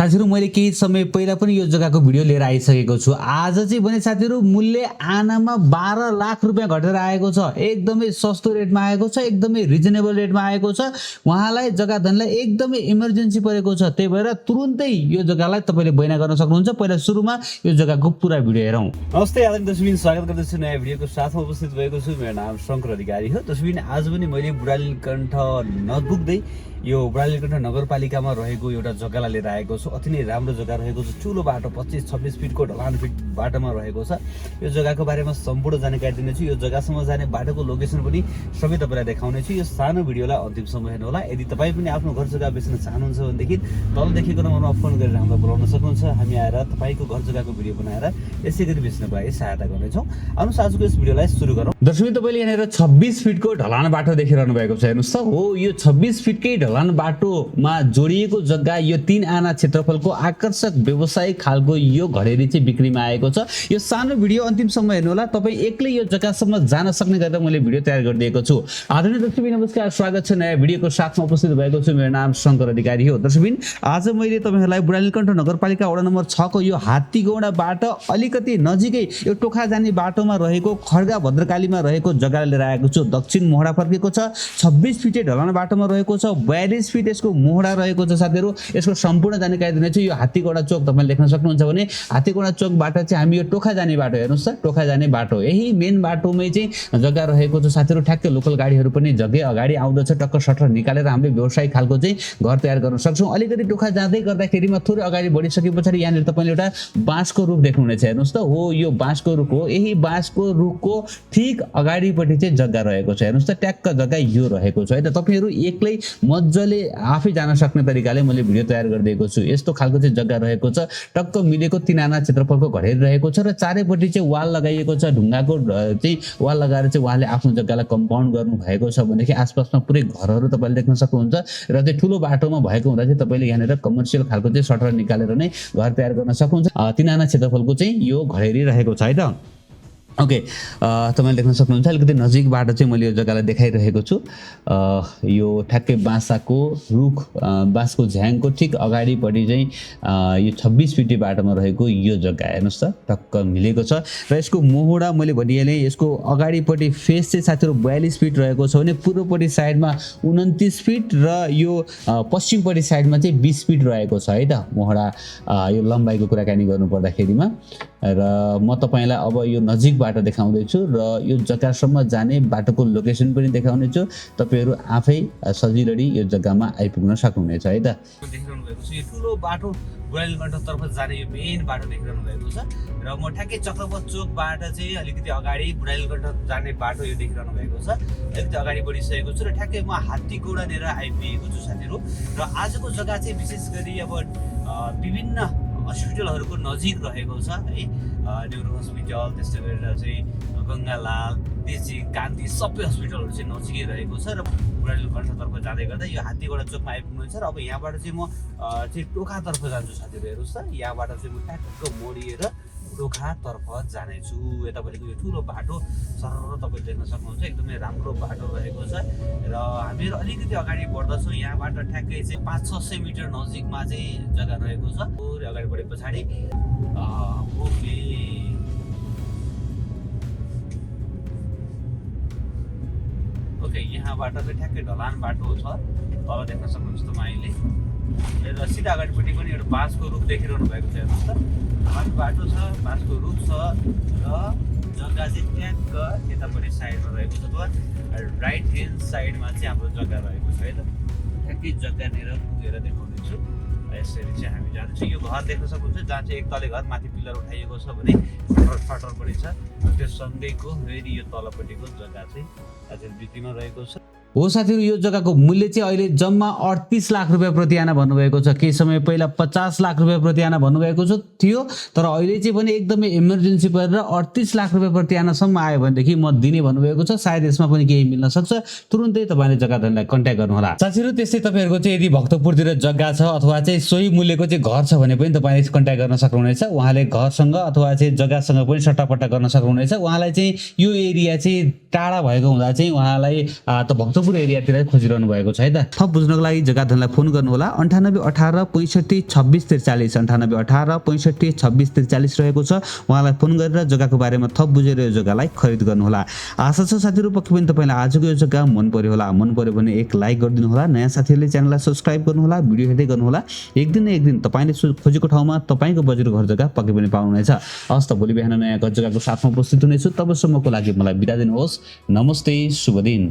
साथीहरु मैले केही समय पहिला पनि यो जग्गाको भिडियो लिएर आइसकेको छु। आज चाहिँ भने साथीहरु मूल्य आनामा 12 लाख रुपैयाँ घटेर आएको छ। एकदमै सस्तो रेटमा आएको छ, एकदमै रिजनेबल रेटमा आएको छ। उहाँलाई जग्गा धनलाई एकदमै इमर्जेन्सी परेको छ। त्यही भएर तुरुन्तै यो जग्गालाई तपाईले बैना गर्न सक्नुहुन्छ। पहिला सुरुमा यो जग्गाको पुरा भिडियो हेरौं। नमस्ते आदरणीय दर्शकबिन, स्वागत गर्दछु नयाँ भिडियोको साथमा उपस्थित भएको छु। मेरो नाम शंकर अधिकारी हो। दर्शकबिन, आज पनि मैले बुढालीकण्ठ नपुग्दै यो बुढालीकण्ठ नगरपालिकामा रहेको एउटा जग्गालाई लिएर आएको छु। अति नै राम्रो जग्गा रहेको छ। ठुलो बाटो 25-26 फिटको ढलान फिट बाटोमा रहेको छ। यो जग्गाको बारेमा सम्पूर्ण जानकारी दिनेछु। यो जग्गासम्म जाने बाटोको लोकेसन पनि सबै तपाईलाई देखाउने छु। यो सानो भिडियोलाई अन्तिमसम्म हेर्नु होला। यदि तपाई पनि आफ्नो घर जग्गा बेच्न चाहनुहुन्छ भनेदेखि तल देखेको नम्बरमा फोन गरेर हामीलाई बोलाउन सक्नुहुन्छ। हामी आएर तपाईको घर जग्गाको भिडियो बनाएर यसैगरी बेच्नको लागि सहायता गर्नेछौँ। आउनुहोस् आजको यस भिडियोलाई सुरु गरौँ। दर्शक, तपाईले यहाँनिर 26 फिटको ढलान बाटो देखिरहनु भएको छ। हेर्नुस् त, हो यो 26 फिटकै ढलान बाटोमा जोडिएको जग्गा। यो 3 आना क्षेत्रफलको आकर्षक व्यावसायिक खालको यो घडेरी चाहिँ बिक्रीमा आएको छ। यो सानो भिडियो अन्तिमसम्म हेर्नु होला। तपाई एक्लै यो जग्गासम्म जान सक्ने गरेर मैले भिडियो तयार गरिदिएको छु। आदरणीय दर्शकबिन, नमस्कार, स्वागत छ नयाँ भिडियोको साथमा उपस्थित भएको छु। मेरो नाम शंकर अधिकारी हो। दर्शकबिन, आज मैले तपाईहरुलाई बुढालीकण्ठ नगरपालिका वडा नम्बर 6 को यो हात्तीगौडाबाट अलिकति नजिकै यो टोखा जाने बाटोमा रहेको खड्गा भद्रकालीमा रहेको जग्गालाई लिएर आएको छु। दक्षिण मोहडा फर्केको छ। 26 फिटे ढलान बाटोमा रहेको छ। 42 फिट यसको मोहडा रहेको छ। साथीहरु, यसको सम्पूर्ण जानकारी दिनेछु। यो हात्तीगौडा चोक तपाईले देख्न सक्नुहुन्छ भने हात्तीगौडा चोकबाट चाहिँ हामी यो टोखा जाने बाटो, हेर्नुस् त, टोखा जाने बाटो, यही मेन बाटोमै चाहिँ जग्गा रहेको छ। साथीहरु, ठ्याक्कै लोकल गाडीहरु पनि जग्गै अगाडि आउँदछ। टक्क सटर निकालेर हामीले व्यवसायिक खालको चाहिँ घर तयार गर्न सक्छौं। अलिकति टोखा जाँदै गर्दाखेरिमा थोरै अगाडि बढिसकेपछि यहाँनिर तपाईले एउटा बाँसको रुख देख्नुहुनेछ। हेर्नुस् त, हो यो बाँसको रुख हो। यही बाँसको रुखको ठीक अगाडिपट्टि चाहिँ जग्गा रहेको छ। हेर्नुस् त, ट्याक्क जग्गा यो रहेको छ है त। तपाईहरु एक्लै मज्जाले आफै जान सक्ने तरिकाले मैले भिडियो तयार गरिदिएको छु। यस्तो खालको चाहिँ जग्गा रहेको छ। टक्क मिलेको 3 आना क्षेत्रफलको घडेरी रहेको छ र चारैपट्टि चाहिँ वाल लगाइएको छ। ढुङ्गाको चाहिँ वाल लगाएर चाहिँ उहाँले आफ्नो जग्गालाई कम्पाउन्ड गर्नु भएको छ भनेदेखि आसपासमा पुरै घरहरू तपाईले देख्न सक्नुहुन्छ। र चाहिँ ठुलो बाटोमा भएको हुँदा चाहिँ तपाईले यहाँनिर कमर्सियल खालको चाहिँ सटर निकालेर नै घर तयार गर्न सक्नुहुन्छ। 3 आना क्षेत्रफलको चाहिँ यो घडेरी रहेको छ है त। ओके, तपाईले देख्न सक्नुहुन्छ। अलिकति नजिकबाट चाहिँ मैले यो जग्गालाई देखाइरहेको छु। यो ठ्याक्कै बाँसाको रुख, बाँसको झ्याङको ठीक अगाडिपट्टि चाहिँ यो 26 फिटे बाटोमा रहेको यो जग्गा हेर्नुस् त, टक्क मिलेको छ। र यसको मोहडा मैले भनिहालेँ। यसको अगाडिपट्टि फेस चाहिँ साथीहरु 42 फिट रहेको छ भने पूर्वपट्टि साइडमा 29 फिट र यो पश्चिमपट्टि साइडमा चाहिँ 20 फिट रहेको छ है त। मोहडा यो लम्बाइको कुराकानी गर्नु पर्दाखेरिमा। र म तपाईलाई अब यो नजिक बाटो देखाउँदैछु र यो जग्गासम्म जाने बाटोको लोकेसन पनि देखाउनेछु। तपाईहरु आफै सजिलै यो जग्गामा आइपुग्न सक्नुहुनेछ है त। देखिरहनु भएको छ यो ठुलो बाटो बुढालीकण्ठतर्फ जाने यो मेन बाटो देखिरहनु भएको छ। र म ठ्याक्कै चक्रपथ चोकबाट चाहिँ अलिकति अगाडि बुढालीकण्ठ जाने बाटो यो देखिरहनु भएको छ। अलिकति अगाडि बढिसकेको छु र ठ्याक्कै म हात्तीगौडानेर आइपुगेको छु साथीहरु। र आजको जग्गा चाहिँ विशेष गरी अब विभिन्न हस्पिटलहरूको नजिक रहेको छ है। न्युरो हस्पिटल, त्यस्तै गरेर चाहिँ गङ्गालाल, देशी, कान्ति सबै हस्पिटलहरू चाहिँ नजिकै रहेको छ। र बुढालीकण्ठतर्फ जाँदै गर्दा यो हात्तीगौडा चोकमा आइपुग्नु छ। र अब यहाँबाट चाहिँ म चाहिँ टोखातर्फ जान्छु साथीहरु। हेर्नुस् त, यहाँबाट चाहिँ म ट्याक्क मोडिएर टोखातर्फ जानेछु। यता भनेको यो ठुलो बाटो सरर तपाईले देख्न सक्नुहुन्छ। एकदमै राम्रो बाटो रहेको छ। र हामीहरू अलिकति अगाडि बढ्दछौँ। यहाँबाट ठ्याक्कै चाहिँ 500-600 मिटर नजिकमा चाहिँ जग्गा रहेको छ। पुरै अगाडि बढे पछाडि ओके यहाँबाट चाहिँ ठ्याक्कै ढलान बाटो छ। तल देख्न सक्नुहुन्छ तपाईले। र सिधा अगाडिपट्टि पनि एउटा बाँसको रुख देखिरहनु भएको छ। हेर्नुहोस् त, ढलान बाटो छ, बाँसको रुख छ र जग्गा चाहिँ ट्याक्क यतापट्टि साइडमा रहेको छ। अथवा राइट ह्यान्ड साइडमा चाहिँ हाम्रो जग्गा रहेको छ है त। ठ्याक्कै जग्गानेर पुगेर देखाउँदैछु। यसरी चाहिँ हामी जान्छौँ। यो घर देख्न सक्नुहुन्छ जहाँ चाहिँ एक तले घर माथि पिलर उठाइएको छ भने फाटर पनि छ। त्यो सँगैको फेरि यो तलपट्टिको जग्गा चाहिँ अझै बिक्रीमा रहेको छ। हो साथीहरु, यो जग्गाको मूल्य चाहिँ अहिले जम्मा 38 लाख रुपैयाँ प्रति आना भन्नुभएको छ। केही समय पहिला 50 लाख रुपैयाँ प्रति आना भन्नुभएको थियो। तर अहिले चाहिँ भने एकदमै इमर्जेन्सी परेर 38 लाख रुपैयाँ प्रति आनासम्म आयो भनेदेखि म दिने भन्नुभएको छ। सायद यसमा पनि केही मिल्न सक्छ। तुरुन्तै तपाईले जग्गा धनलाई कन्ट्याक्ट गर्नु होला। साथीहरु, त्यस्तै तपाईहरुको चाहिँ यदि भक्तपुरतिर जग्गा छ अथवा चाहिँ सोही मूल्यको चाहिँ घर छ भने पनि तपाईले कन्ट्याक्ट गर्न सक्नुहुनेछ। उहाँले घरसँग अथवा चाहिँ जग्गासँग पनि सट्टापट्टा गर्न सक्नुहुनेछ। उहाँलाई चाहिँ यो एरिया चाहिँ टाढा भएको हुँदा चाहिँ उहाँलाई त भक्तपुर सन्दकपुर एरियातिर खोजिरहनु भएको छ है त। थप बुझ्नको लागि जग्गा धनलाई फोन गर्नुहोला 9818 65 26 43 9818 65 26 43 रहेको छ। उहाँलाई फोन गरेर जग्गाको बारेमा थप बुझेर यो जग्गालाई खरिद गर्नुहोला। आशा छ साथीहरु पक्कै पनि तपाईलाई आजको यो जग्गा मन पर्यो होला। मन पर्यो भने एक लाइक गरिदिनु होला। नयाँ साथीहरुले च्यानललाई सब्स्क्राइब गर्नुहोला। भिडियो हेर्दै गर्नुहोला। एक दिन न एक दिन तपाईले खोजेको ठाउँमा तपाईको बजेटको घर जग्गा पक्कै पनि पाउनुहुनेछ। हस्त भोलि बिहान नयाँ घर जग्गाको साथमा उपस्थित हुनेछु। तबसम्मको लागि मलाई बिदा दिनुहोस्। नमस्ते, शुभ दिन।